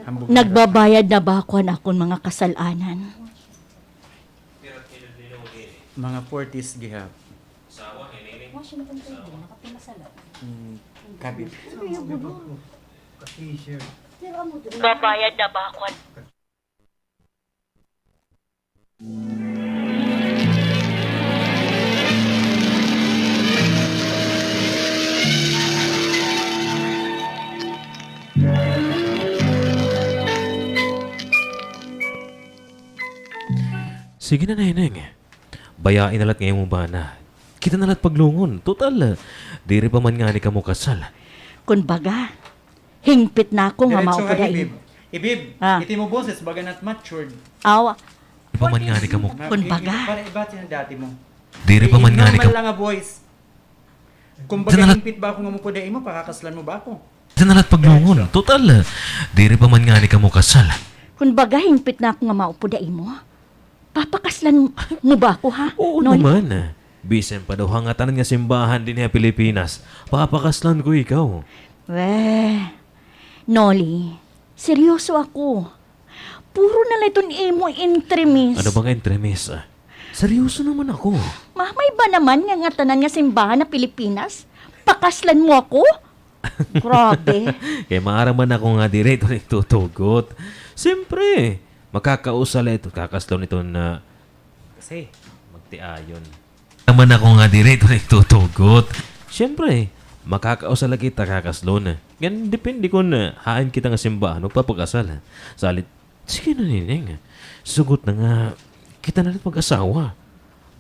Hambog Nagbabayad na ba ako na akong mga kasalanan? mga 40s gihap. Kabit. Babayad na ba ako? Sige na, Neneng. Bayain nalat ngayon mo ba na? Kita nalat paglungon. Total, di rin pa man nga ni ka mo kasal. Kun baga, hingpit na ako nga Diretso ha, maupuday. Ibib. Ibib, iti mo boses, baga not matured. Awa, Di pa man nga ni ka mo. Kun baga. Para iba na dati mo. Di rin pa man nga ni ka Normal lang nga voice. Kung baga Sanalat- hingpit ba ako nga mo puday mo, pakakaslan mo ba ako? Kita nalat paglungon. Total, di rin pa man nga ni ka mo kasal. kun baga, hingpit na ako nga maupuday mo. Papakaslan mo ba ako, ha? Oo Noli? naman. Bisen pa daw hangatan nga simbahan din sa Pilipinas. Papakaslan ko ikaw. Weh, Noli, seryoso ako. Puro na lang itong imo intremis. Ano bang entremis? Seryoso naman ako. Mamay ba naman nga tanan nga simbahan na Pilipinas? Pakaslan mo ako? Grabe. Kaya maaraman ako nga direto nagtutugot. Siyempre, makakausala ito, kakaslaw nito na kasi magtiayon. Naman ako nga direto nagtutugot. Siyempre, makakausala kita kakaslaw na. Yan, depende kung haan kita nga simbahan, magpapakasal. Salit, sige na Neneng. Sugot na nga, kita na rin mag-asawa.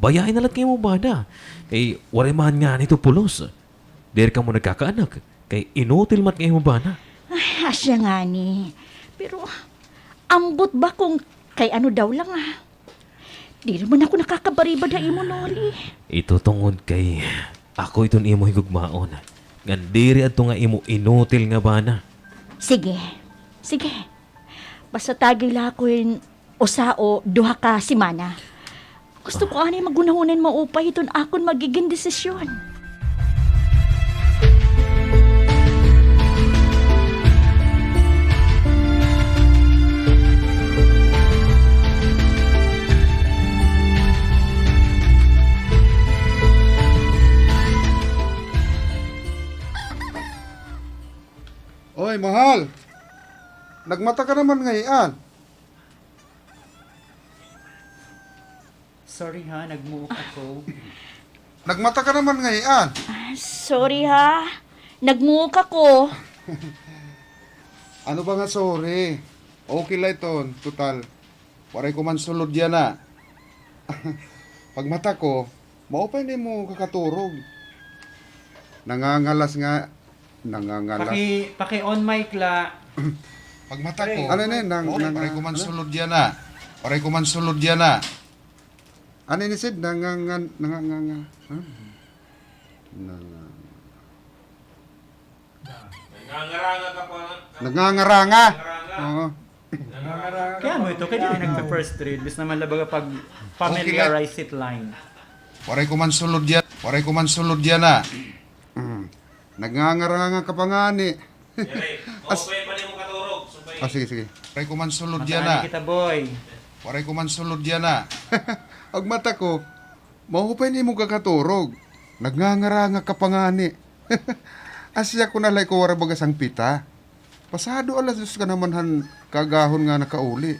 Bayain na lang kayo mo bada. Kay warimahan nga nito pulos. Dere ka mo nagkakaanak. Kay inutil mat kayo mo bada. Ay, asya nga ni. Pero, ambot ba kung kay ano daw lang Di naman ako nakakabaribad na imo, Noli. Ito tungod kay ako iton imo higugmaon. Ngan diri adto nga imo inutil nga bana. Sige, sige. Basta tagila ko yung usa o duha ka simana. Gusto ko ani magunahunan maupay iton akon magiging desisyon. Oy, mahal. Nagmata ka naman ngayon. Sorry ha, nagmuok ako. Nagmata ka naman ngayon. Sorry ha. Nagmuok ako. Ano ba nga sorry? Okay lang ito. Total. Waray ko man sulod yan na. Pag mata ko, maupay na mo kakaturog. Nangangalas nga. Nangangalas. Paki on mic la. Pag mata ko. Ano na yun? Waray ko man sulod yan na. Waray ko man sulod yan na. Ano ni Sid? Nanganganga. Huh? Nangangaranga ka pa. Nangangaranga. Oo. Kaya mo ito, kaya di nagpa-first read. Bis naman labaga pag familiarize it line. Waray ko man sulod yan. Waray ko man sulod yan na. Nagngangaranga ka pa nga ni. Okay pa rin mo katurog. Sumpay. Sige, sige. Waray ko man sulod yan na. Matani kita boy. Waray ko man sulod yan na. Ang mata ko, mahupay ni mo kakaturog. Nagngangaranga ka pa nga ni. Asya ko nalay ko waray bagas ang pita. Pasado alas dos ka naman han kagahon nga nakauli.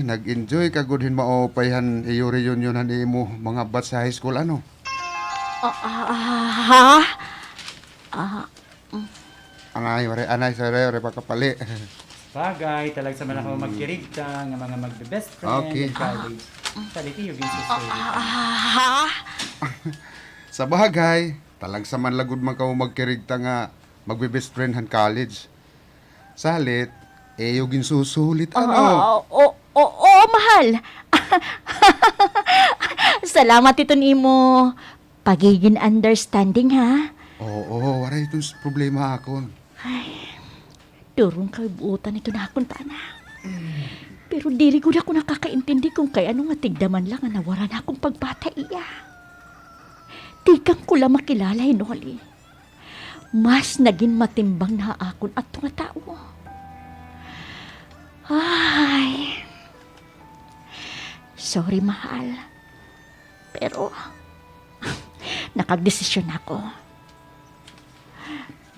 Nag-enjoy ka gudhin maopay han iyo reunion han imo mga bat sa high school ano. Ha? Anay, sorry, pakapali. Bagay, talag sa man ako magkirigta, nga mga magbe-best friend Okay. in college. Saliti yung ginsustory. Ha? Sa bagay, talag sa man lagud man ka magkirigta nga magbe-best friend han college. Salit, yung ginsusulit ano. Oo, mahal. Salamat iton imo pagiging understanding, ha? Oo, waray itong problema akon. Durong kaibuutan ito na akong tana. Pero diri ko na ako nakakaintindi kung kay ano nga tigdaman lang nga nawara na akong pagbata iya. Tigang ko lang makilala, Hinoli. Mas naging matimbang na akon at nga tao. Ay, sorry mahal. Pero, nakagdesisyon ako.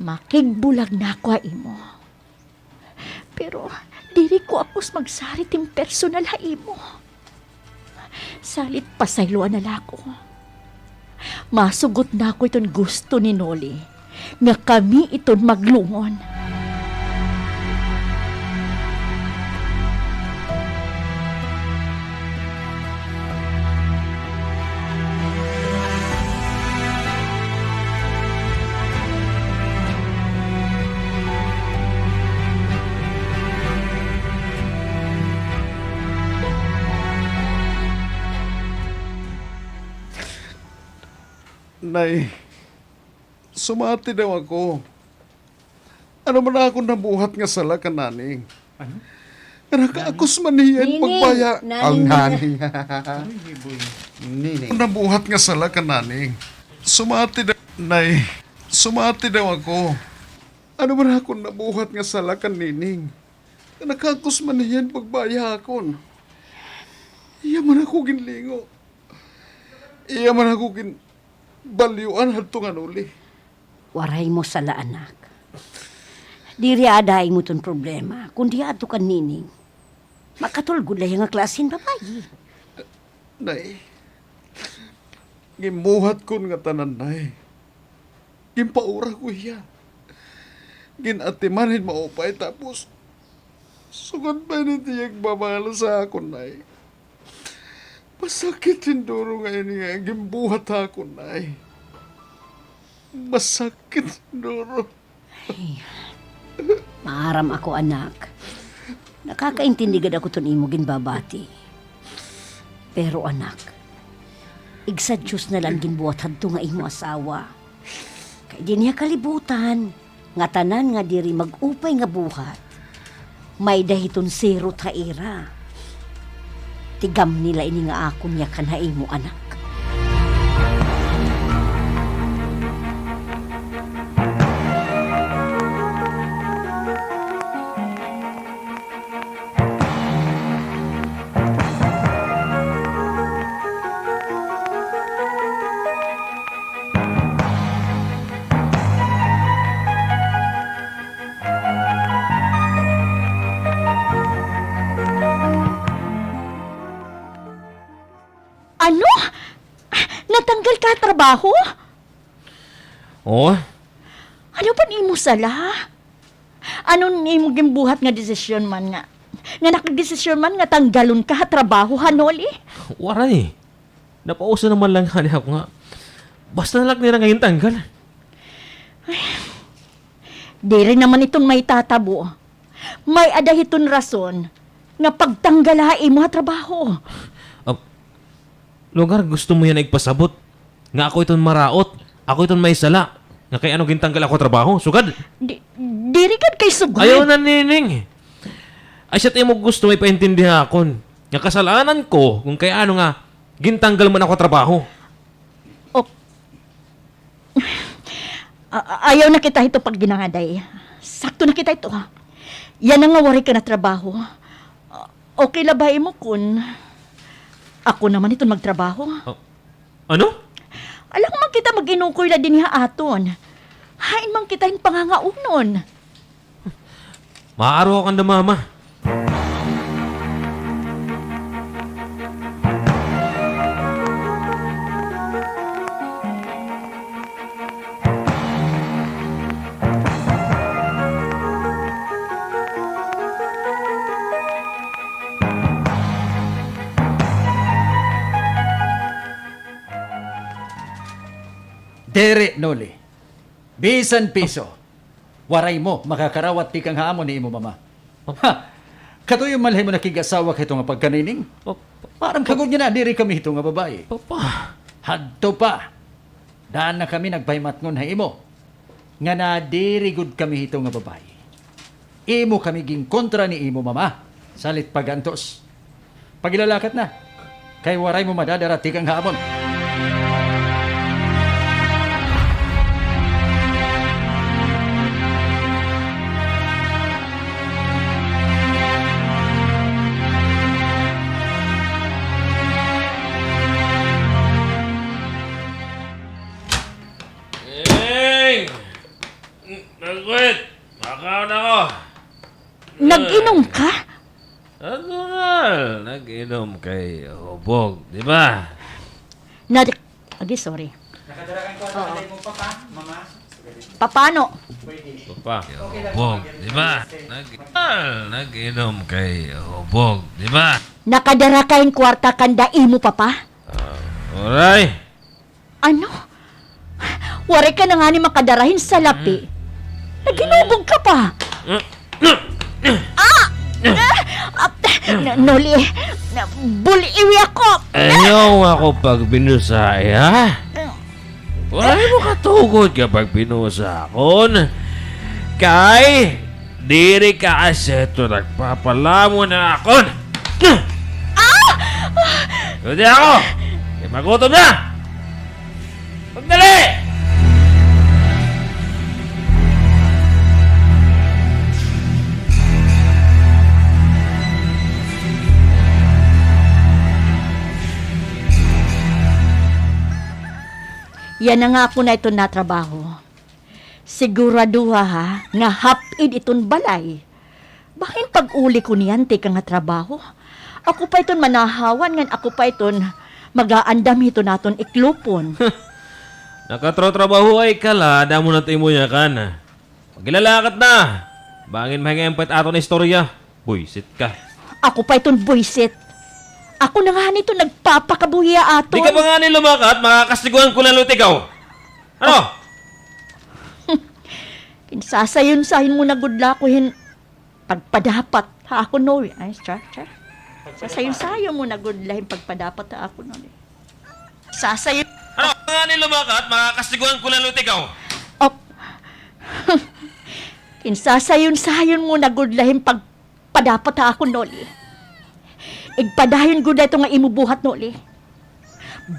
Makigbulag na ako imo. Pero, diri ko akos magsarit yung personal ha imo. Salit pasayloan na lako. Masugot na ako iton gusto ni Noli nga kami iton maglungon. Nay, sumati daw ako. Ano man ako nabuhat nga sala ka naning. Ano? Nakakakos man niyan Nining, pagbaya. naning Ang na. naning. Nining. Nabuhat nga sala ka naning. Sumati daw, Nay, sumati daw ako. Ano man ako nabuhat nga sala ka nining. Nakakakos man niyan pagbaya akon. Iya man ako ginlingo. Iya man ako balyuan hadto nga Noli. Waray mo sala anak. Diri aday mo ton problema, kundi ato kan nining. Makatulgod lang nga klasin babayi. Nay, gimuhat ko nga tanan, Nay. Gimpaura ko iya. Ginatimanin maupay tapos sugod pa ni tiyag babala sa akon, Nay. Masakit yung duro nga ini nga gimbuhat ako, Nay. Masakit yung duro. Maaram ako anak. Nakakaintindigad ako ton imo ginbabati. Pero anak, igsad Diyos na lang ginbuhat hadto nga imo asawa. Kay di niya kalibutan, nga tanan nga diri mag-upay nga buhat. May dahiton zero taira. Tigam nila ini nga ako niya kanhay mo anak. Ano? Natanggal ka trabaho? Oh, Ano pa ni mo sala? Ano ni mo gimbuhat nga desisyon man nga? Nga nakadesisyon man nga tanggalon ka trabaho Noli? waray. Napauso naman lang kani ako nga. Basta na lang nila ngayon tanggal. Di rin naman itong may tatabo. May adahiton rason nga pagtanggalain mo trabaho. Lugar, gusto mo yan igpasabot. Nga ako iton maraot. Ako iton may sala. Nga kay ano gintanggal ako trabaho. Sugad. Diri kad kay sugod. Ayaw na nining. Ay siya tayo mo gusto may paintindihan akon. Nga kasalanan ko kung kay ano nga gintanggal man ako trabaho. Ayaw na kita ito pag ginangaday. Sakto na kita ito ha. Yan ang nga wari ka na trabaho. Okay labay mo kun ako naman ito magtrabaho. Ano? Alam man kita mag-inukoy na din ha aton. Hain man kita yung pangangaunon. Maaaraw ka na mama. Dere, Noli. Bisan piso. Waray mo, makakarawat ti kang haamon ni imo mama. Ha! Katuyo malhay mo nakigasawa kay nga pagkanining. Parang kagod niya na, diri kami ito nga babae. Papa. Hadto pa. Daan na kami nagpaymatngon ha imo. Nga na diri gud kami ito nga babae. Imo kami ging kontra ni imo mama. Salit pagantos. Pagilalakat na. Kay waray mo madadara ti kang haamon. Ing! Nagwit! Makaw na ko! Nag-inom ka? Natural. Nag-inom kay Hubog, di ba? Agi, sorry. Nakadarakan ko sa mo papa, mama. Paano? Papa. Hubog, di ba? Nag-inom kay Hubog, di ba? Nakadara kayong kwarta kanda imo, papa? Alright. Ano? Wari ka na nga ni makadarahin sa lapi. Naginubog ka pa. Noli, buliwi ako. Ayaw ako pag binusay, ha? Wala mo katugod kapag binusa akon. Kay, diri ka aseto nagpapalamo na akon. Hindi ako! Kaya magutom na! Pagdali! Yan na nga ako na ito na trabaho. Siguraduha ha, nga hapid iton balay. Bakin pag-uli ko niyan, tika nga trabaho. Ako pa iton manahawan, ngan ako pa iton mag-aandam ito naton iklupon. Nakatrabaho ay kala, damo na mo niya ka na. Pagilalakat na! Bangin mahingayang ato na istorya. Buisit ka. Ako pa iton buisit. Ako na nga nito nagpapakabuhiya aton. Di ka ba nga nilumakat, makakastiguan ko lang ikaw. Ano? Kinsasayon-sayon mo na gudlakuhin pagpadapat ha ako no. Ay, char. Sasayon-sayon mo na gudlahin pagpadapat ha ako no. Sasayon. Ano? Di ka nga nilumakat, makakastiguan ko lang ikaw. Op. Kinsasayon-sayon mo na gudlahin pagpadapat ha ako no. Igpadayon gud ito nga imubuhat no.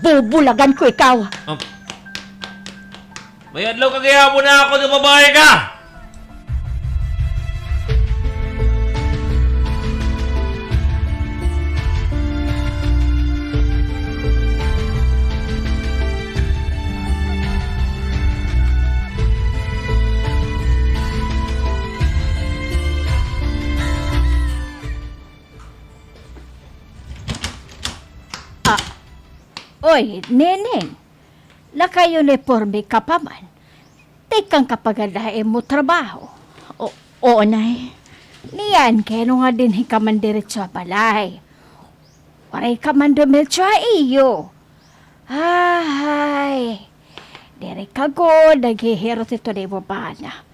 Bubulagan ko ikaw. May adlaw kagaya mo na ako ng babae ka! Oy, neneng. Naka-uniforme ka pa man. Tikang kapagalain mo trabaho. Oo, nay. Niyan, kaya nga din hikaman diretso sa balay. Waray ka man dumiretso sa iyo. Ay, dire ka go, naghihirot ito na mo ba na.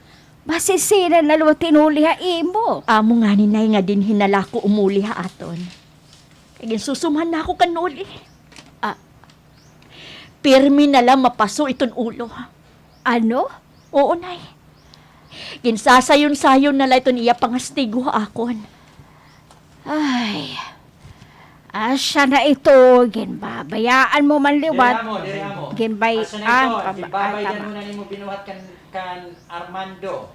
Masisira na luwa tinuli ha imo. Amo nga ni nay nga din hinala ko umuli ha aton. Kaya susumhan na ako kanuli. Pirmi na lang mapaso iton ulo. Ano? Oo, nay. Ginsasayon-sayon na lang iton iya pangastigo akon. Ay, asya na ito, ginbabayaan mo man liwat. Diri amo. Ginbayaan, Babayan mo na nimo binuhat kan Armando.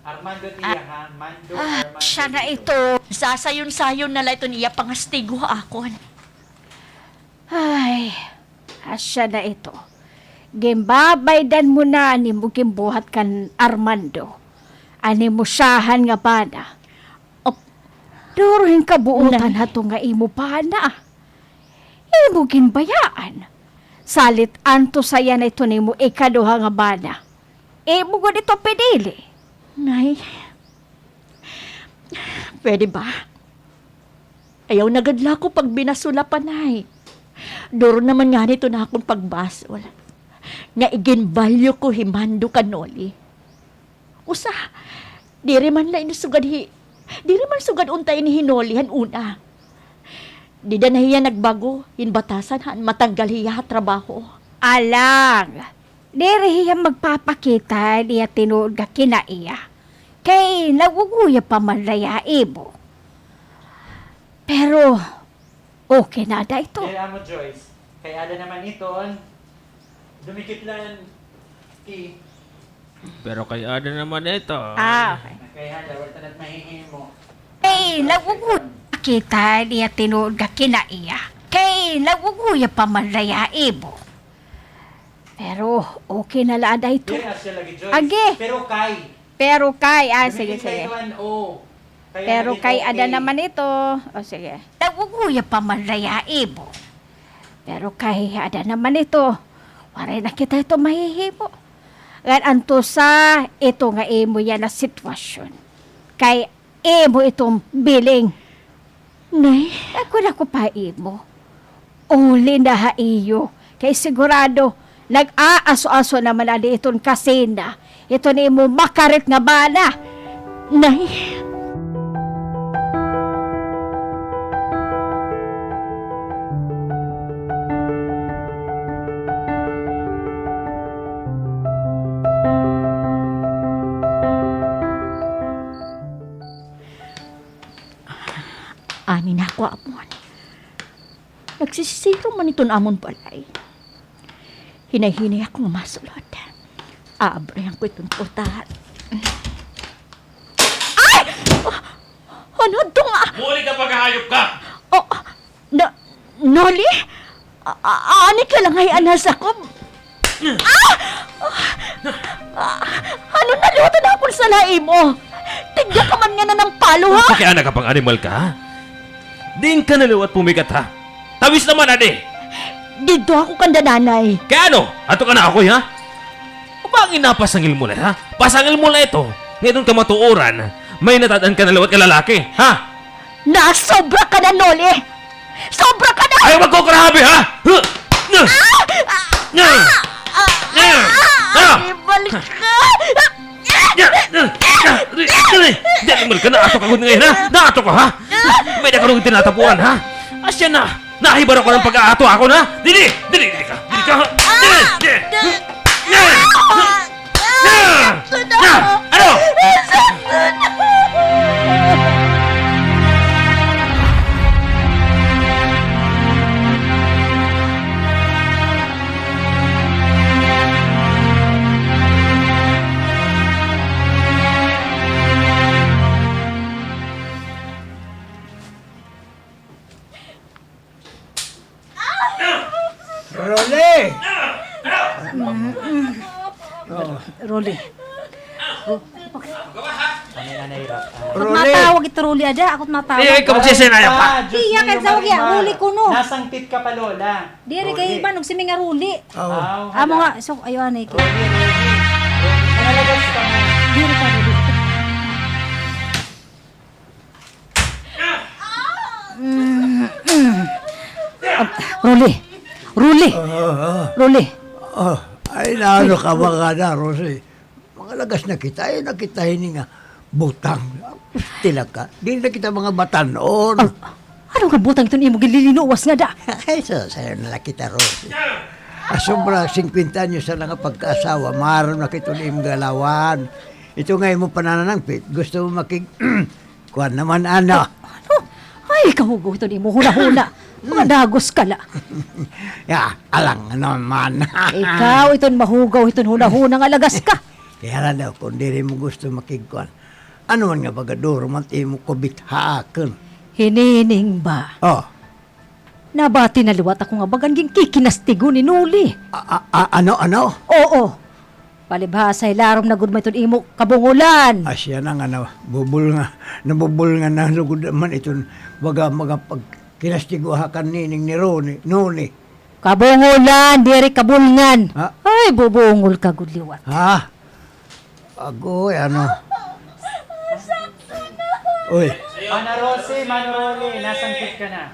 Armando tiya ha, Mando Armando. Asya na ito. Sasayon-sayon na lang iton iya pangastigo akon. Ay, asya na ito. Gimbabaydan mo na ni mo gimbuhat kan Armando. Ani mo siyahan nga bana. Duruhin ka buutan hato nga imo bana. Imo ginbayaan. Salit anto saya na ito ni mo ikaduha nga bana. Imo ko dito pinili. Nay, pwede ba? Ayaw nagadla ko pag binasula pa, nay. Duro naman nga nito na akong pagbasol. Nga iginbalyo ko himando kanoli. Usa, diri man la inusugad diri man sugad untay ni hinolihan una. Di da na hiya nagbago, hinbatasan han matanggal hiya trabaho. Alang, diri hiya magpapakita niya tinuod ka kinaiya. Kay naguguya pa man laya ibo. Pero, okay na da ito. Diri amo Joyce. Kaya ada naman iton. Dumikit lang ki. Pero kay ada naman ito. Okay. Kaya ada wala tanad mahihimo. Kay naguguya kita niya tinuod ka kinaiya. Kay naguguya pa man laya ibo. Pero okay na laada ito. Age. Pero kay. Sige. Pero kay ada naman ito. O sige. Taguguya pa man laya imo. Pero kay ada naman ito. Waray na kita ito mahihimo. Gan anto sa ito nga imo yan na sitwasyon. Kay imo itong biling. Nay, ako na ko pa imo. Uli na ha iyo. Kay sigurado, nag-aaso-aso naman ali itong kasina. Ito ni imo makarit nga bala. Nay, ani na ako amon. Nagsisiro man ito amon balay. Hinay-hinay ako masulod. Aabrayan ko itong putahan. Ay! Ano ito nga? Muli ka paghahayop ka! Oh, Noli? Ani ka lang ay anas ako. Ano naluto na ako sa lahi mo? Tigyan ka man nga na ng palo, ha? Pakiana ka pang animal ka, ha? Din ka naliwat pumikat, ha? Tawis naman, ade! Dito ako kanda nanay. Kaya ano? Ato ka na ako, ha? O ba ang inapasangil mo na, ha? Pasangil mo na ito. Ngayon ka matuuran, may natadaan ka naliwat ka lalaki, ha? Nasobra ka na, Noli! Sobra ka na! Ayaw magkukarabi, ha? Ibalik ka! Animal ka, naato ka ngayon, ha? Naato ka, ha? May nakarong tinatapuan, ha? Asya na! Nahibar ako ng pag-aato ako, na! Dili ka! Dili ka, ha? Ano? Rolly. Rolly. Matawag ito, Rolly. Ada, akot matawag. Eh, kamusisinaya pa! Iya, kaya sawag ya. Rolly ko, no. Nasangtit ka pa, Lola. Diri kay iba, nung siming nga Rolly. Oh. Amo nga, so, ayaw anay ko. Nangalabas ka mo. Diri ka, Rolly. Rolly. Rolly. Rolly. Oh, ay naano ka mga na, Rosy. Mga lagas na kita, ay nakita ini nga butang. Tilag ka. Di na kita mga batanon. Ano ka butang ito ni mo gililinuwas nga da? Ay, sayo na lang kita, Rosy. Asombra, 50 anyos na nga pagkaasawa, maram na kito ni imong galawan. Ito nga mo pananangpit. Gusto mo makig... Kuan naman, ano? Ano? Ay, kahugo ito ni mo hula-hula. Mga dagos ka la. Ya, alang naman. Ikaw iton mahugaw iton huna-huna nga lagas ka. Kaya na daw, kung di rin mo gusto makigkuan, ano man nga bagaduro, mati mo kubit haakan. Hinining ba? Oh, Nabati na liwat ako nga bagan ging kikinastigo ni Nuli. ano? Oo. Palibhasa larom na gud may iton imo kabungulan. Asya na nga nabubul nga na lugod man iton baga pag kinastiguhakan nining ni Noni. Kabungulan, diri kabulngan. Ha? Ay, bubungol ka gud liwat. Ha? Agoy, ano? Uy, Mana Rosy, nasangtit ka na.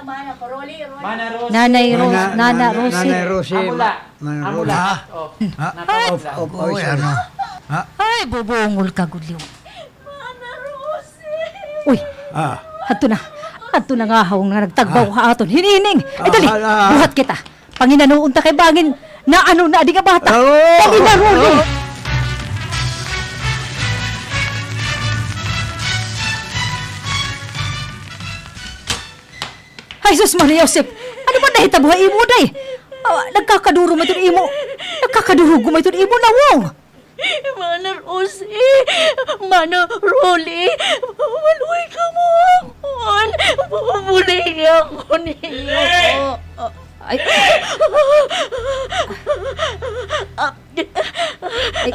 Mana ko, Rolly. Mana Rosy. Nanay Rosie. Nanay Rosie. Amula. Amula. Oh, Ha? natawag lang. Uy, ano? Ha? Ay, bubungol ka gud liwat. Uy, Ah. Adto na nga hawang nga nagtagbaw ka aton. Hinining! Ay, dali! Ah. Buhat kita! Panginanuon ta kay bangin na ano na di ka bata! Oh. Dali na, Rolly! Ay, sus Maria Josep! Ano ba nahitabuhay imo, day? Nagkakaduro mo itong imo. Nagkakadurugo mo itong imo na wong. Mana Rosy, Mana Rolly, maluwi ka mo akon. Bubuli ako ninyo. Ay,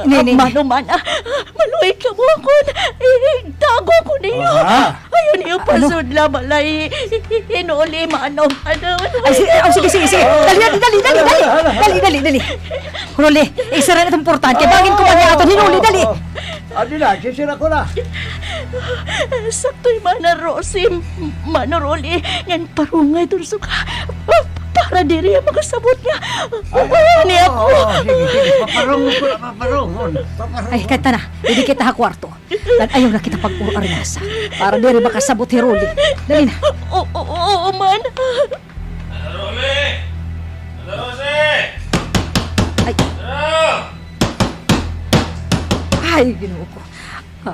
Nini. Mano man, maluwi ka mo ako. Tago ko niyo. Ayun niyo pasudla balay. Hinuli manong ano. Sige. Dali. Roli, isara na itong portante. Bangin ko pa niya ito. Hinuli, dali. Adi na, sisira ko na. Sakto'y mana Rosi, mana Roli. Yan parungay dun suka. Para diri ang makasabot niya. Ni ako. Sige. Paparungon ko na, paparungon. Ay, kanta na. Hindi kita ha kwarto. Dan ayaw na kita pag-uarnasa. Para diri makasabot si Roli. Dali na. Oo, man. Roli! Rose! Ay, Ano? ay, ginoo ko.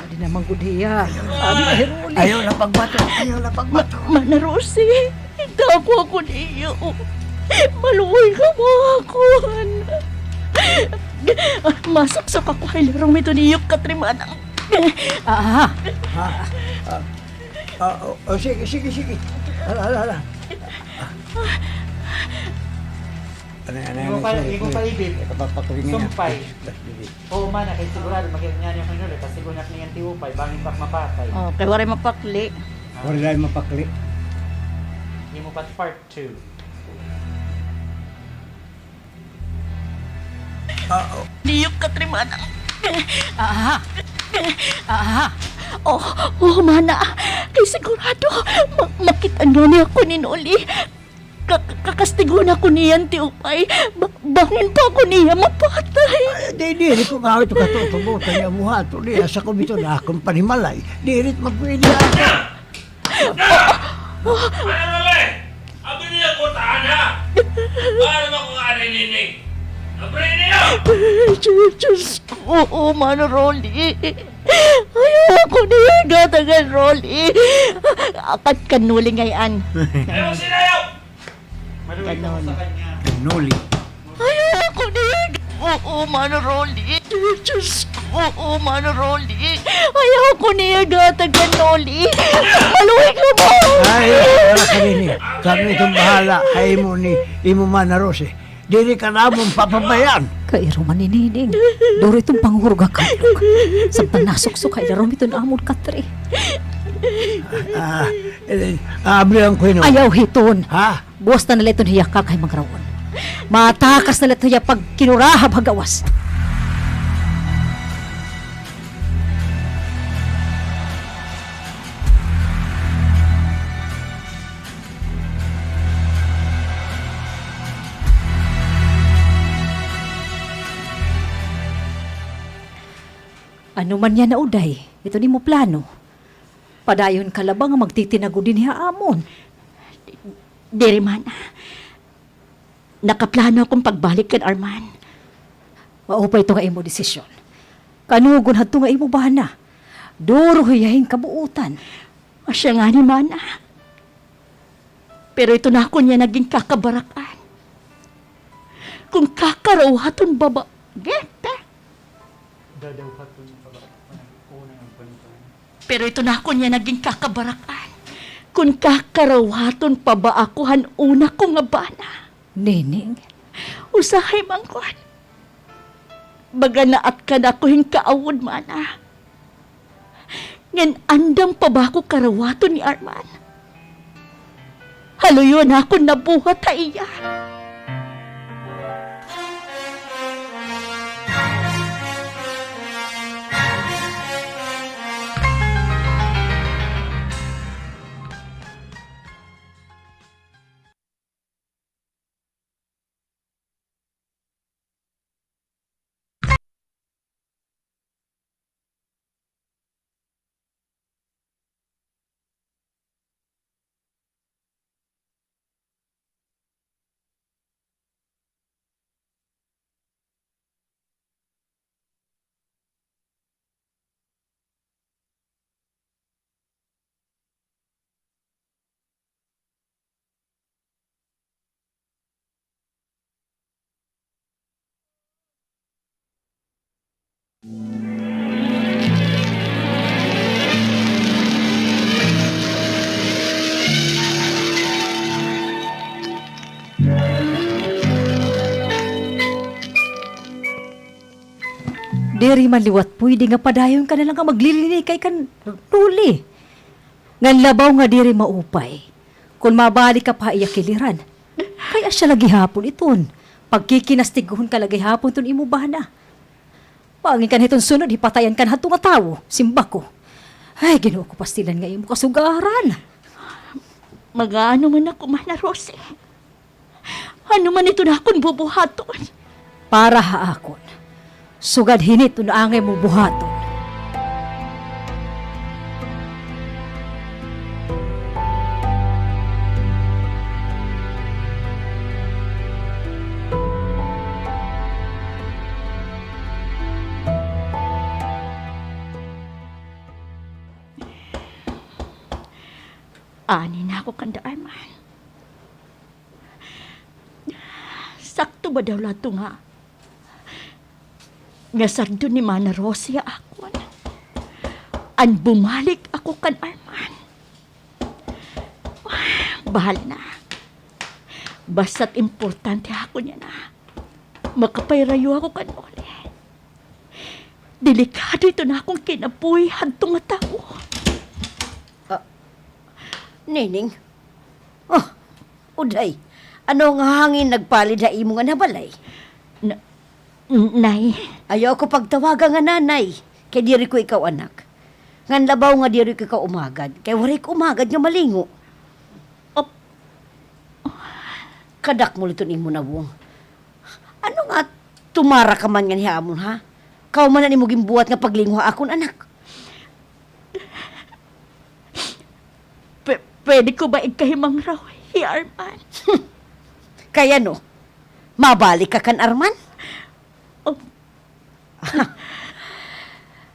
Di naman gudhiya. Ay, Roli. Ayaw na pagbato. Mana Rosi, dako ako niyo. Maluwi ka mo ako. Masok-sok ako ay larong mito niyo katrimanang. Sige. Ala. Iko pa ibig. Kapapakringin Sumpay. Oo man, kay sigurado makikita niya yung kanila. Kasi siguro niya tiupay, bangin pa mapatay. Oh, kay waray mapakli. Wala dahil mapakli. Hindi mo pa part 2. Niyo katrimanang. Oh, mana. Kay sigurado, makita nga niya ako ni Noli. Kakastigo na ko niyan, tiupay. Bangin pa ako niya mapatay. Di ko nga ito katutubutan niya buha ito. Di sa kumito na akong panimalay. Di rin magpwede ako. Ano Roli? Abi niya ko taana! Paano ba kung aray nining? Abray niyo! Diyos ko, Mano Rolly. Ayoko niya gatagan, Rolly. Akat kanuli ngayon. Ayaw sinayaw! Maluwi ka mo sa kanya. Noli. Ayoko niya. Mano Rolly. Diyos ko, Mano Rolly. Ayoko niya gatagan, Rolly. Maluwi ka mo. Ay, wala ka rin eh. Kami itong bahala. Ay mo ni imo man na Rose. Dili ka na mong papabayan. kairo maninining. Doro itong panghuruga kalok. Samtang nasuksok ay darom ito na amon katre. Abrihan ko yun. Ayaw hiton. Ha? Buwas na nila itong hiyaka kay Mangrawon. Matakas na nila pag kinurahab hagawas. Ano man yan na uday, ito ni mo plano. Padayon ka labang nga magtitinago din niya amon. Diri man. Nakaplano akong pagbalik kan Arman. Maupay ito nga imo desisyon. Kanugon hadto nga imo bana. Duro hiyahin kabuutan. Asya nga ni Mana. Pero ito na ako niya naging kakabarakan. Kung kakarawhaton baba. Gete. Pero ito na ako niya naging kakabarakan. Kung kakarawhaton pa ba akuhan una ko nga bana. Nining, Usahay mangkon. Baga naat ka na ko kaawod mana. Ngan andam pa ba ako karawaton ni Arman? Haluyon ako nabuhat ta iya. Diri man liwat pwede nga padayon ka na lang nga maglilini kay kan Nuli. Ngan labaw nga diri maupay. Kung mabalik ka pa iya kiliran. Kaya siya lagi hapon iton. Pagkikinastiguhon ka lagi hapon ton imo bana. Pangin kan hiton sunod, hipatayan kan hato nga tao. Simba ko. Ay, ginoo ko pastilan nga imo kasugaran. Mag-ano man ako, Mana Rose. Ano man ito na akong bubuhaton. Para haakon. Sugad hinit na angay mo buhaton. Ani na ako kanda Arman. Sakto ba daw lato nga? Nga sardo ni Mana Rosia ako. An bumalik ako kan Arman. Bahal na. Basta't importante ako niya na. Makapayrayo ako kan Oli. Delikado ito na akong kinabuhi hadto nga tao. Nining? Oh, uday. Ano nga hangin nagpalid na imo nga nabalay? Nay, Ayaw ko pagtawaga nga nanay. Kay diri ko ikaw anak. Ngan labaw nga diri ko ikaw umagad. Kay wari ko umagad nga malingo. Op. Kadak mo liton imo na buong. Ano nga tumara ka man nga ni hamon ha? Kau man na ni mo gimbuhat nga paglingo akon anak. pwede ko ba ikahimang raw, Arman? Kaya no, mabalik ka kan Arman? Oh.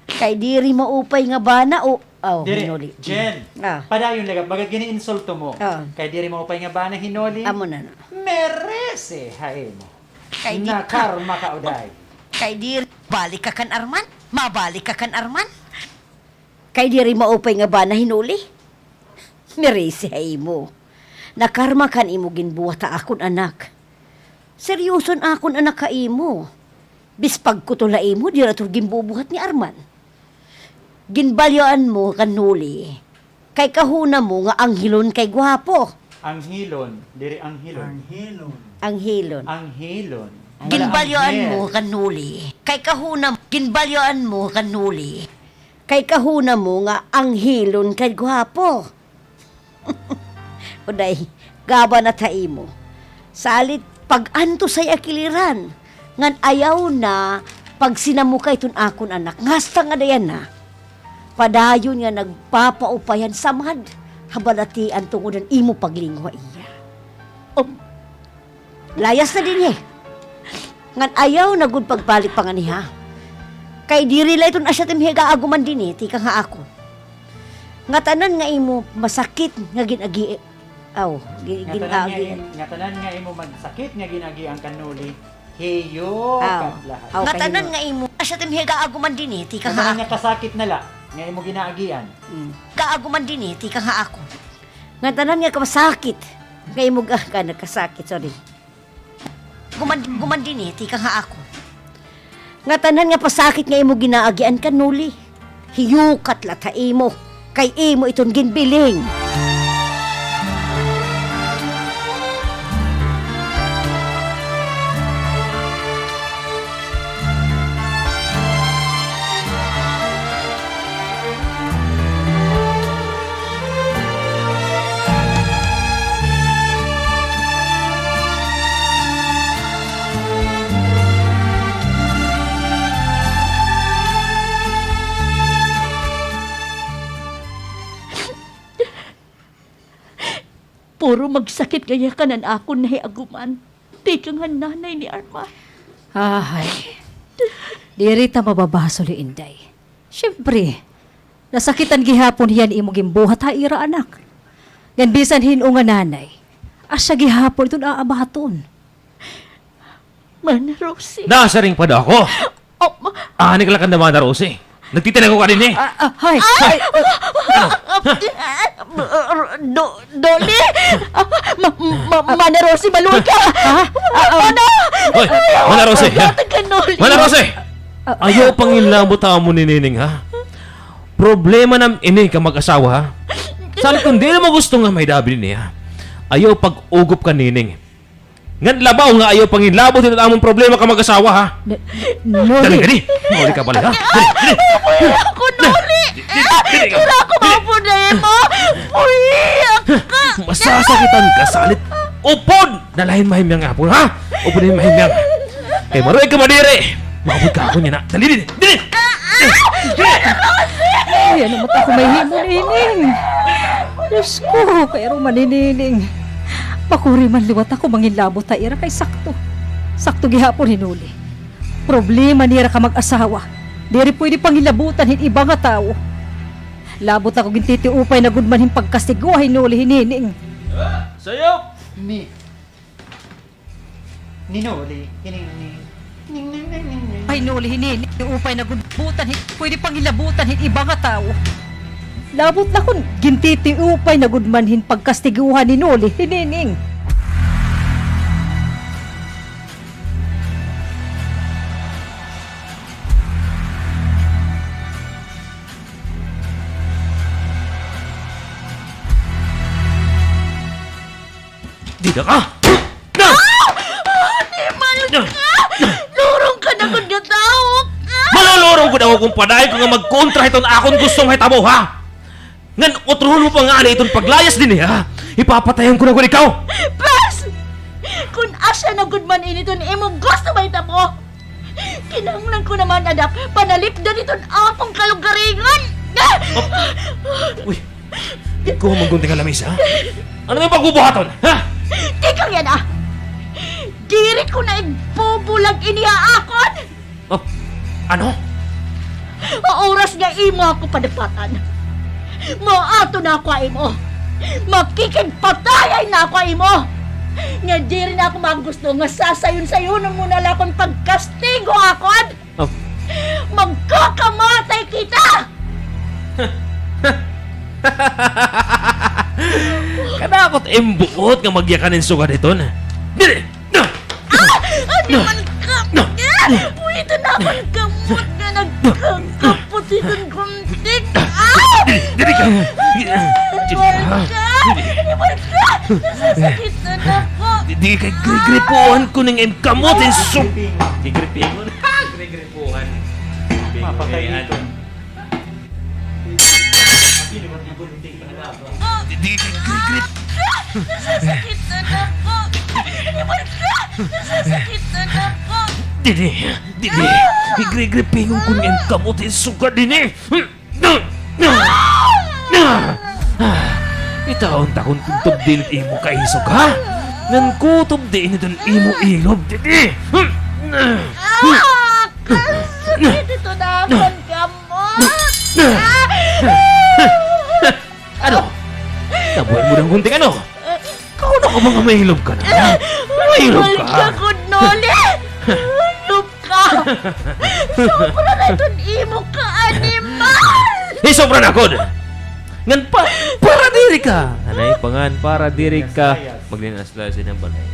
Kay diri maupay nga bana o... Oh, Dire, hinuli. Jen, Ah. padayon laga, bagag gini-insulto mo. Ah. Kay diri mo upay nga ba na hinoli? Amo na na. Merese, hae mo. Kay di- Na karma ka uday. Kay diri, balik ka kan Arman? Mabalik ka kan Arman? Kay diri maupay nga bana hinuli? Mirisi hay mo. Nakarma kan imo ginbuhat ta akon anak. Seryoson akon anak ka imo. Bispag ko tula imo, di rato ginbubuhat ni Arman. Ginbalyoan mo kanuli. Kay kahuna mo nga anghilon kay gwapo. Ang hilon, diri ang hilon. Anghilon. Ang hilon. Ginbalyoan mo kanuli. Kay kahuna ginbalyoan mo kanuli. Kay kahuna mo nga anghilon kay gwapo. Uday, gaba na taimo. Salit pag-anto say akiliran. Ngan ayaw na pag sinamukay tun akon anak. Ngasta nga dayan na. Padayon nga nagpapaupayan samad. Habalatian tungudan imo paglingwa iya. Layas na din eh. Ngan ayaw na gud pagbalik pa nga niya. Kay diri la iton asya timhiga aguman din eh. Tika nga ako. Nga tanan nga imo masakit nga ginagi aw ginagi Nga tanan nga imo magsakit nga ginagi ang kanuli. Heyo aw kat lahat. nga tanan nga imo asya timhiga aguman din eh. Tika Nga tanan nga nga kasakit na la, nga imo ginaagian. kaaguman din eh. Tika nga ako. Nga tanan nga kamasakit. Nga imo ka nagkasakit sorry. Guman din eh. Tika nga ako. Nga tanan nga pasakit nga imo ginaagian kanuli. Hiyukat la ta imo. Kay imo iton ginbiling. Puro magsakit kaya kanan ako na aguman. Tika nga nanay ni Arman. Ay, diri ta mababaso li Inday. Siyempre, nasakitan gihapon hiyan imo gimbuhat ha ira anak. Gan bisan hino nga nanay. Asya gihapon itong aabahaton. Mana Rosie. Nasa ring pa daw ako. Oh, Ani ka lang ka naman na Rose. Nagtitinag ko ka din eh. Hay! Dolly! Mana Rosie, maluwi ka! Ano? Hoy, Mana Rose. Mana Rose! Mana Rose! Ayaw pangilabot mo ni Nining, ha? Problema nam ini ka mag-asawa, ha? Salit kung di na mo gusto nga may dabi niya, ayaw pag-ugop ka, Nining. Ngan labaw nga ayaw pangilabot ito among problema ka mag-asawa, ha? Dali Noli! ka di! Muli ka pala, ha? Dali! Ako, Noli! Kira ako mapunayin mo! Uy! Masasakitan ka, salit! Upod! Nalahin mahimyang nga po, ha? Upod na mahimyang. Eh, maroy ka madiri! Mabot ka ako niya na. Dali, dali! Dali! Ay, ano mata ko may himo, Nining. Diyos ko, kaya rin maninining. Pakuri man liwat ako mangilabot ta ira kay sakto. Sakto gihapon hinuli. Problema nira ka mag-asawa. Diri pwede pangilabutan hin iba nga tao. Labot ako gintiti upay na gudman hin pagkastigo hinuli hinining. Sayop! Ninoli. Ay nuli hinining upay na gudbutan hin pwede pangilabutan hin iba nga tao. Labot na kun gintiti upay na gudman hin pagkastiguhan ni Noli hinining. Dida ka! Na! Lurong ka na kung gatawag! Malolorong ko daw kung paday ko nga magkontra iton akong gusto mahitabo, ha? Ngan utrohon mo pa nga ali iton paglayas din, ha? Ipapatayan ko na ko ikaw! Pas! Kung asa na gudman initon imong gusto ba mo? Kinanglan ko naman, anak, panalip na niton apong kalugaringan! Uy, ikaw ang maggunting alamis, ha? Ano may pagbubuhaton, ha? Tikang yan ah! Diri ko na igbubulag inihaakon! Oh, ano? Oras nga imo ako padapatan. Maato na ako imo. Makikigpatayay na ako imo. Nga diri na ako magusto nga sasayon-sayonon mo na lang akong pagkastigo akon. Oh, Magkakamatay kita! kanakot imbuot nga magyakanin sugad iton. Dili! No! Ano man ka? Ito na akong gamot nga nagkakapot itong kuntik. Dili ka! Ano man ka? Nasasakit na ako. Di kay grigripuhan ko ng imkamotin so... Grigripuhan? Grigripuhan. Mapatay ito. Di kay grigrip... Nasasakit na ako. Ano man ka? Nasasakit na ako. Dili! Dili! Grigripuhan ko ng imkamotin sugad din eh! Itaon takon kung tubdil imo kaisog, ha? Ngan ko tubdil ito imo ilob, dili! Kasakit ito na akong gamot. Ano? Nabuhay mo ng gunting ano? Kauna ka mga mahilog ka na? Mahilog Balik ka? ka, Noli! Hayop ka! Sobra na itong imo ka, animal! Eh, sobra na ko! Ngan pa, para diri ka! Anay pangan, para diri ka. Maglinas-lasin ang balay.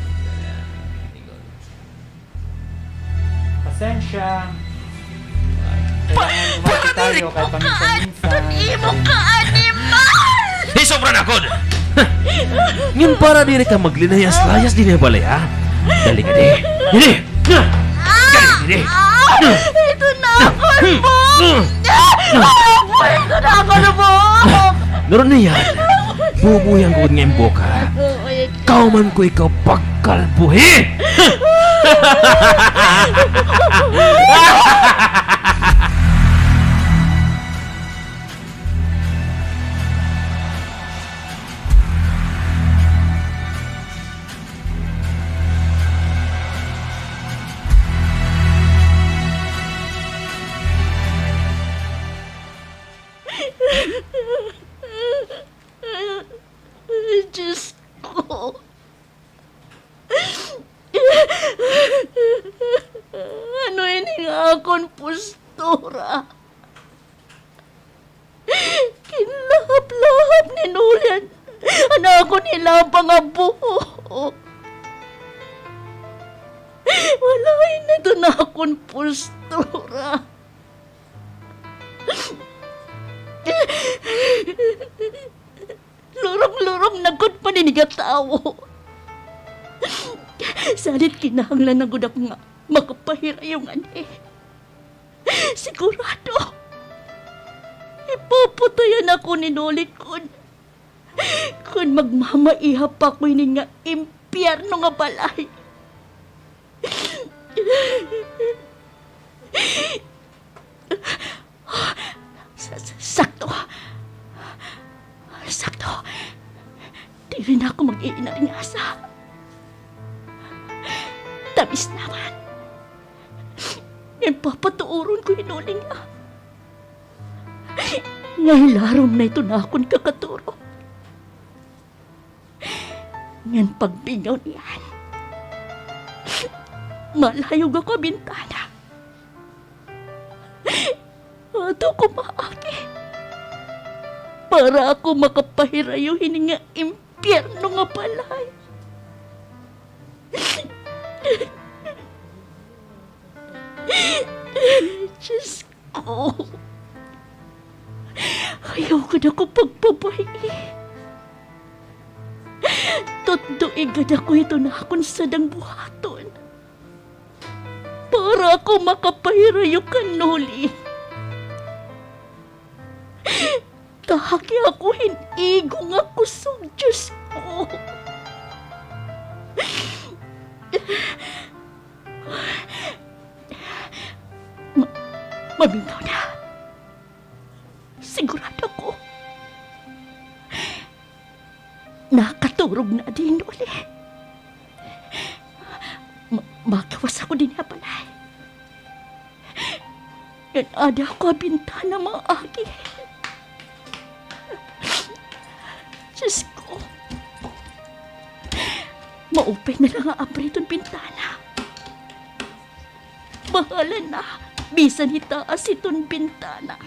Pasensya. Para diri Tayo kahit paminsan-minsan. Itong imo ka, animal! Eh, sobra na ko! Ngan para diri ka maglinayas-layas din ang balay, ha? Dali ka di! Dili! Dali! Ito na akong buhok! Ito na akong buhok! Naroon na yan. Bubuyang ko ng boka. Kauman ko ikaw pagkalbuhi! Diyos ko. Ano ini nga akong postura? Kinlahap-lahap ni Nulian. Ano ako nila nga buhok? Wala na ito na akong postura. sigura. Lurong-lurong na gud paninigatao. Salit kinahanglan na gud ako nga makapahira yung ani. Sigurado. Ipaputayan ako ni Nolit kun magmamaiha pa ko ini nga impyerno nga balay. Sakto. Di rin ako mag-iinaringasa. Tamis naman. Ipapatuoron ko inuling nga. Ngayon larom na ito na akong kakaturo. Ngayon pagbingaw niyan. Malayog ako bintana. Ato ko maagi. Para ako makapahirayo hininga impyerno nga balay. Diyos ko. Ayaw ko na ko pagpabay. Totdoigad ako ito na akong sadang buhaton. Para ako makapahirayo kanuli. Tahaki ako hinigo nga kusog, Diyos ko. Mamingaw na. Sigurado ko. Nakaturog na din uli. Makawas ako din na balay. Yan ada ko bintana mga agi. Diyos ko. Maupay na lang ang abri itong bintana. Bahala na. Bisan itaas itong bintana.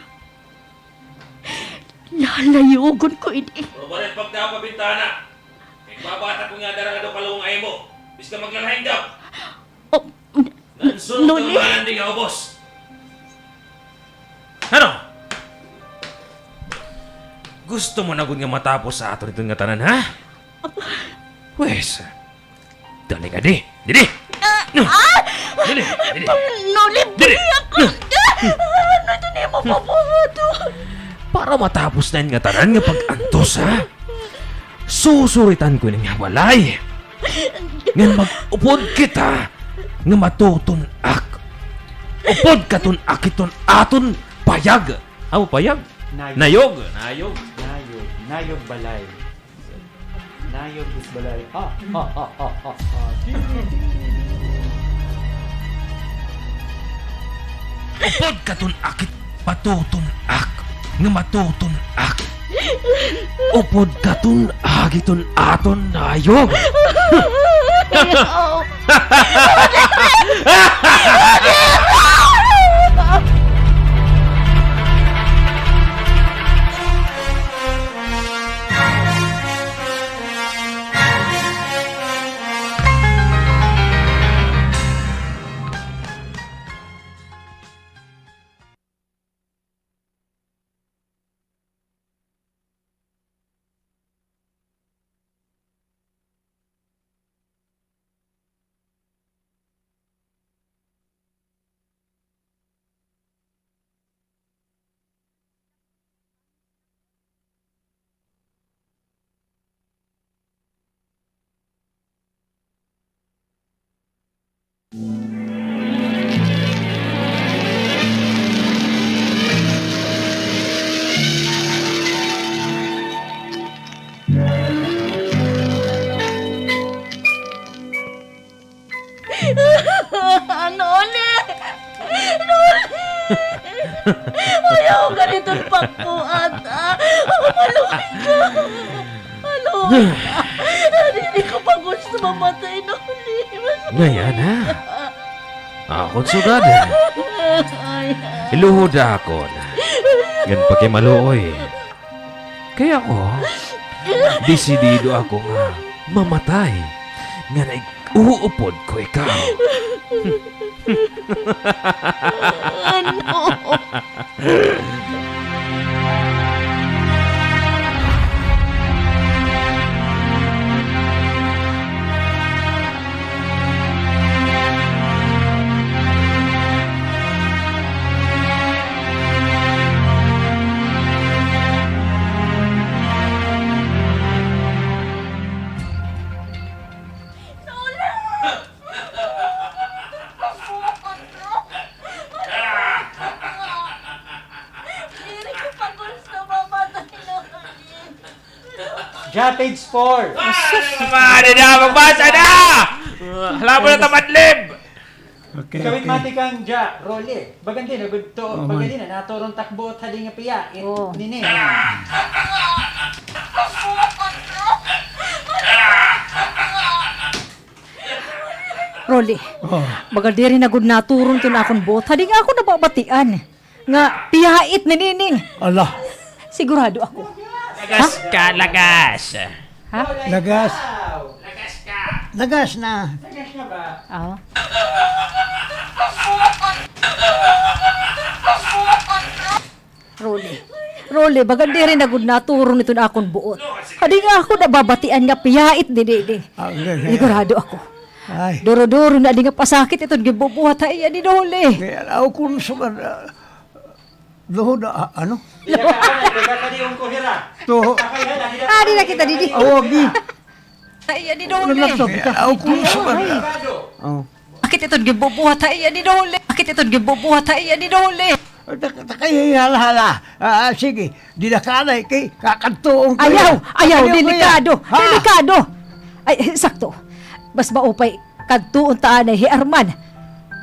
Lalayugon ko ini. Mabalit pagdapa bintana. Babata ko nga darang ito kalawang ay mo. Bis ka maglalahing daw. Oh, Nansunod Noli. ka malanding ako, boss. Ano? Gusto mo na gud nga matapos sa ato nito nga tanan, ha? Wes, dali ka di. Dili! Dili! Dili! Noli, Dili! ako. Ano ito niya mapapato? Para matapos na yun nga tanan nga pag-antos, ha? Susuritan ko nga walay. Nga mag-upod kita nga matutunak. Upod katunak iton aton payag. Aw, payag? Nayog. Nayog. Nayog balay. Nayog is balay. Upod katunak it patutunak. Nga matutunak. Upod katunak iton aton nayog. Noli! Ayaw ganitong pagpuat. Maluhin ka. Maluhin ka. Hindi ko pa gusto mamatay, Noli. Ngayon, ha? Akon sugadan. Iluhod ako na. Gan pa kay maluoy. Kaya ako, desidido ako nga mamatay. nga uupod ko ikaw. Ja, page 4. Ano na, magbasa na! Hala mo na tamadlib! Okay, Kawit mati kang ja, role. Bagandi na gudto, bagandi na naturong takbo at hali nga piya. Oo. Nini. Rolly, bagal diri na gud naturon to na akong buot. Hadi nga ako nababatian. Nga piyait ni Nining. Allah, Sigurado ako. Lagas ka, lagas! Ha? lagas. Lagas ka! Lagas na. Tagas na ba? Ah. Rolly, bagal diri na gud naturon nito na akong buot. Hadi nga ako nababatian nga piyait ni Nining. Sigurado ako. Ay, Doro-doro na di nga pasakit ito gibubuhat ay ni Rolly. kaya ako kung suman, doon na, ano? Diya ka di yung kuhira. To, Kakay hala, hila. Adi na kita didi. awagi. Ay ni Rolly. Naglaptop ka. Ako kung suman. Kado. Oh. Akit ito gibubuhat ay ni Rolly. Akit ito gibubuhat ay ni Rolly. Takay hala-hala. Sige, dinakanay kay kakantuong ko. Ayaw, delikado. Delikado. Ay, sakto. Bas maupay kadtuon taan ay Arman.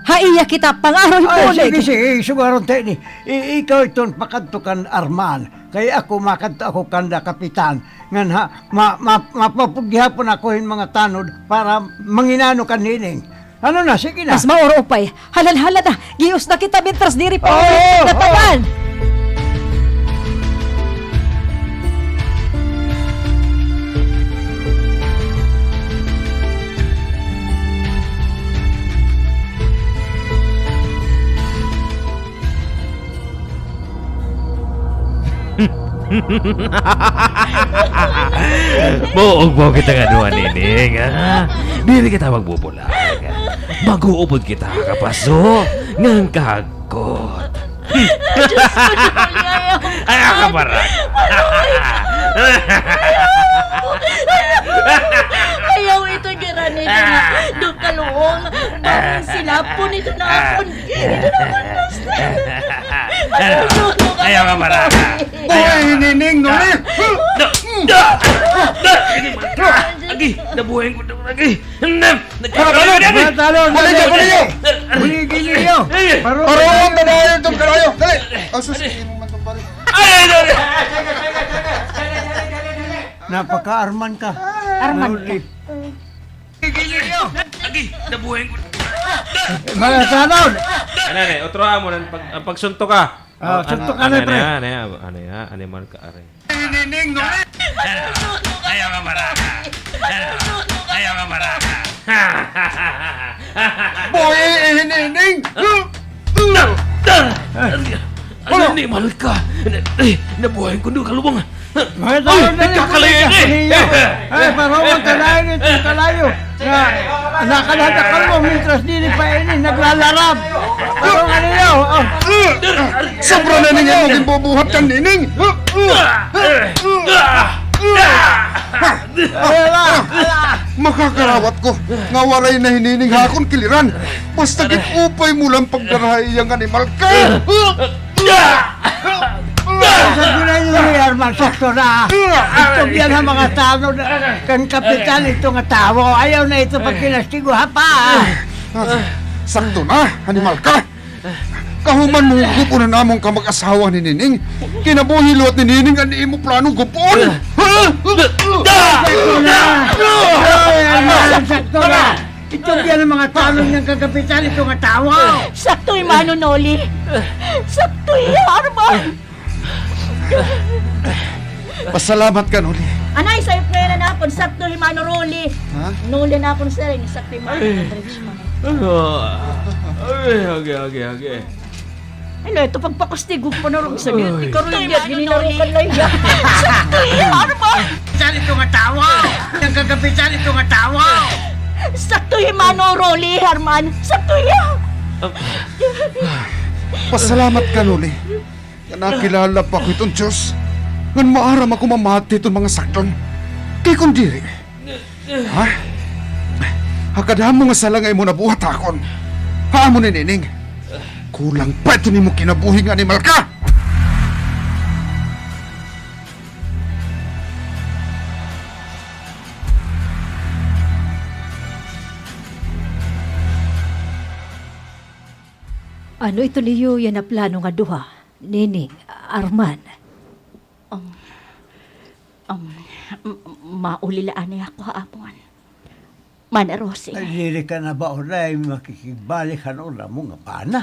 Haiya kita pangaroy Ay, bulig. sige, sugaron tayo ni. Ikaw iton pakantukan Arman. Kaya ako makanto ako kanda kapitan. Ngan ha, mapapughapon ako yung mga tanod para manginano ka Nining. Ano na, sige na. Bas mauro upay. Halal-halal na. Giyos na kita mintras diri pa. Oo, Natagan. Buog mo kita nga doon, Nining, ha? Dili kita magbubulag. Mag-uupod kita kapaso ngang kagot. Ayaw ka parang. Ayaw ito girani na doon kaluong. Bawang silapon ito na akon. Ayaw ka parang. Boy, Nining, nuli! Lagi, nabuhayin ko lagi. Talo, Buli ka, buli ka! Buli ninyo. Parang dalayo itong kalayo! Dali! Susihin mo man itong pare. Napaka-Arman ka. Arman ka. Lagi, nabuhayin ko. Mga tanod. Ano na, utroan mo ng pagsunto ka. Sunto ka na, pre. Ano ya, animal ka, aray. Nining, nuli! Ayaw ka maraka. Ayaw ka maraka. Boy, Nining! Animal ka. Nabuhayin ko doon kalubong. Mga tanod na Kakalayo yun eh. Ay, parang kalayo nito kalayo. Nakaladakan mo, mintras dili pa ini, naglalarap. Parang ano yun. Sobra na ninyo mong ibubuhat ka, Nining! Makakarawat ko, nga waray na hinining hakon kiliran. Basta gitupay mo lang pagdarahay iyang animal ka! Sabi na nyo ni Arman, sakto na. Ito yan ang mga tao kan kapitan ito nga tao. Ayaw na ito pag kinastigo ha pa. Sakto na, animal ka! Kahuman mo gupunan namong ka mag-asawa ni Nining. Kinabuhilot ni Nining ang imo plano gupon! Sakto na. Ay, Arman, sakto na. Ito yan ang mga tao ng kakapitan ito nga tao. Sakto'y manunoli. Sakto'y Arman. Pasalamat ka, Noli. Anay, sayop ngayon na napon, sakto himano roli. Ha? Nuli na akong sir, sakto himano Richmond. Age. Hello, ito pagpakastigog pa na rin sabi. Ikaw rin yan, gininarukan lang yan. Sakto yan, ano ba? Saan ito nga tawa? Nagkagapit saan ito nga tawa? Sakto himano roli, Herman. Sakto yan. Pasalamat ka, Luli. Nga nakilala pa ko itong Diyos. Ngan maaram ako mamati itong mga sakton. Kay kung diri. Ha? Hakadhan mo nga salangay mo na buhat akon. Haan mo ni Nining. Kulang pa ito ni mo kinabuhi nga ni Malka. Ano ito niyo yan na plano nga duha? Nining, Arman. Maulilaan niya ako haapon. Mana Rosie. Ay, dili ka na ba ulay makikibalik ka na mo nga bana?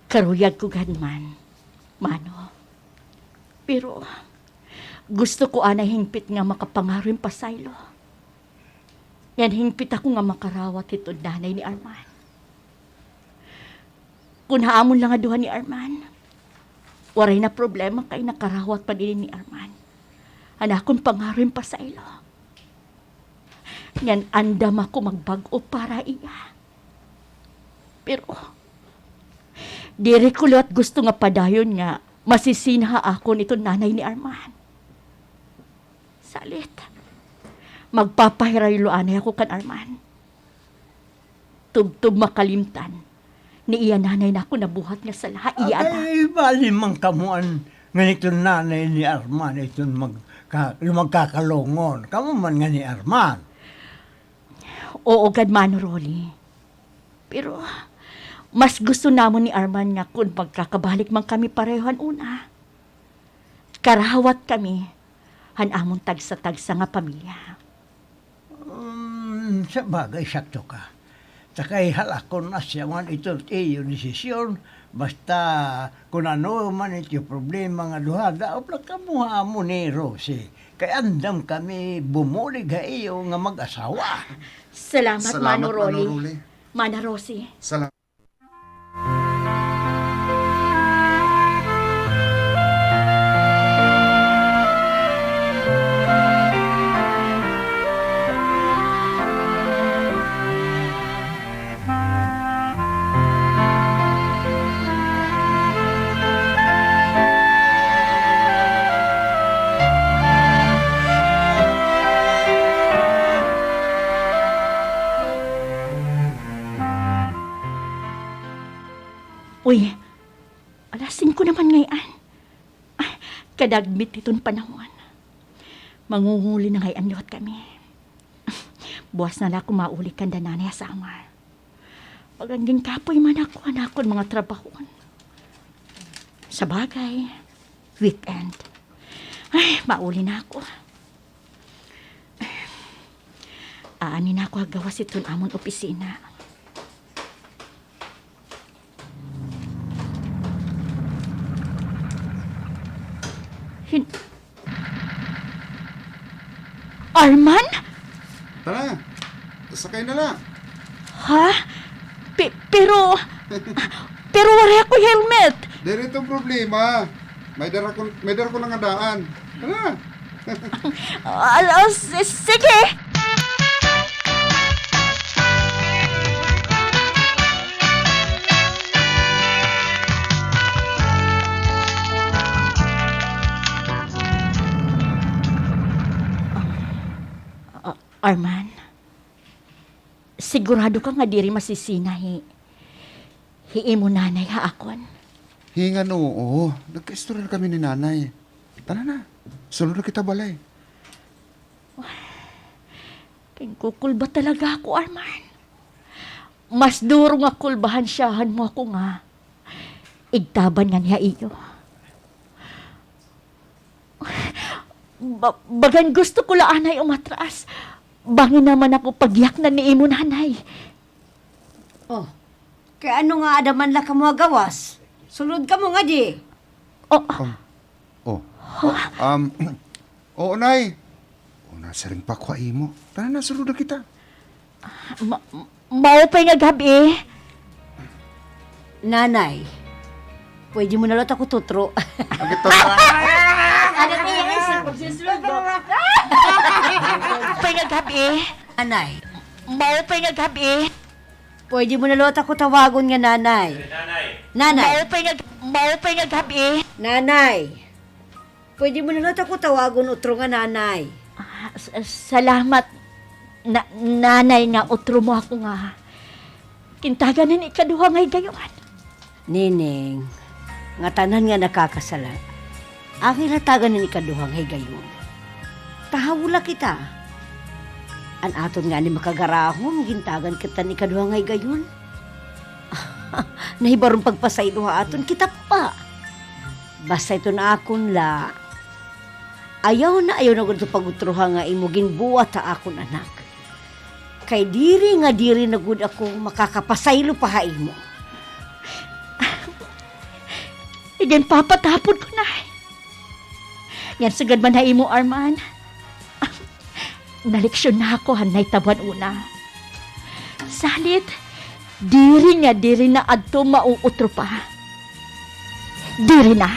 Karuyag ko ganman. Mano. Pero, gusto ko ana hingpit nga makapangarim pa saylo. Yan hingpit ako nga makarawat ito nanay ni Arman. Kung haamon lang nga duha ni Arman, waray na problema kay nakarawat pa din ni Arman. Anakon pangarim pa saylo. Yan andam ako magbago para iya. Pero, diri ko at gusto nga padayon nga masisinaha ako nito nanay ni Arman. Salit, magpapahirayloanay ako kan Arman. Tubtub makalimtan, ni iya nanay na ako nabuhat nga sa laha, iya na. Ay, bali mang kamuan. Nganito nanay ni Arman, ito magkakalungon. Kamu man nga ni Arman. Oo, gadmano, Rolly. Pero, mas gusto namon ni Arman nga kung pagkakabalik man kami parehan una. Karawat kami, hanamon tagsa-tagsa nga pamilya. Sa bagay, sakto ka. Sakay halakon na siya man ito iyo desisyon. Basta kung ano man ito problema nga duha, daopla ka muha mo ni Rosie. Kaya andam kami bumulig ha iyo nga mag-asawa. Salamat, Mano Rolly. Rolly. Mana Rosie. Salamat. Uy, alas 5 naman ngayon. Ay, kadagmit itong panahon. Mangunguli na ngayon liwat kami. Buwas na lang ako mauli kanda nanay asama. Paganding kapoy man ako, anakon mga trabahon. Sa bagay, weekend. Ay, mauli na ako. Aani na ako agawas itong amon opisina. Arman? Tara, sakay na lang. Ha? Pero wala ako helmet. Dere itong problema. May dara ko ng daan. Tara. Sige. Arman, sigurado ka nga diri masisinahi. Hiimo nanay ha akon. Hingan oo. Nagka-istorya kami ni nanay. Tara na. Sunod na kita balay. Kukulba talaga ako, Arman. Mas duro nga kulbahan siyahan mo ako nga. Igtaban nga niya iyo. Bagan gusto ko laanay umatras. Bangin naman ako pagyak na ni imo nanay. Oh, kaya ano nga adaman la ka mo gawas? Sulod ka mo nga di. Oh, Oh. Oo, Nay. O, nasa rin pa kwa imo. Tara na, sulod na kita. Maupay nga gabi. Nanay, pwede mo na lang ako tutro. Ang ito Maupay nga gabi. Nanay, Maupay nga gabi. pwede mo na lang ako tawagon nga nanay. Nanay, Maupay nga gabi. nanay, pwede mo na lang ako tawagon utro nga nanay. Salamat, nanay nga utro mo ako nga. Kintagan ni ikaduha ngay gayon. Nining, nga tanan nga nakakasala. Ang ilatagan ni ikaduhang higayon. Tahawula kita. An aton nga ni makagarahom, gintagan kita ni ikaduhang higayon. Nahibarong pagpasaylo aton kita pa. Basta ito na akon la. Ayaw na gud pagutruha nga imo ginbuwat ta akon anak. Kay diri na gud ako makakapasaylo pa imo. Igen papatapod ko na. Yan sagad man na imo, Arman. Naleksyon na ako, hanay tabuan una. Salit, diri na adto mauutro pa. Diri na.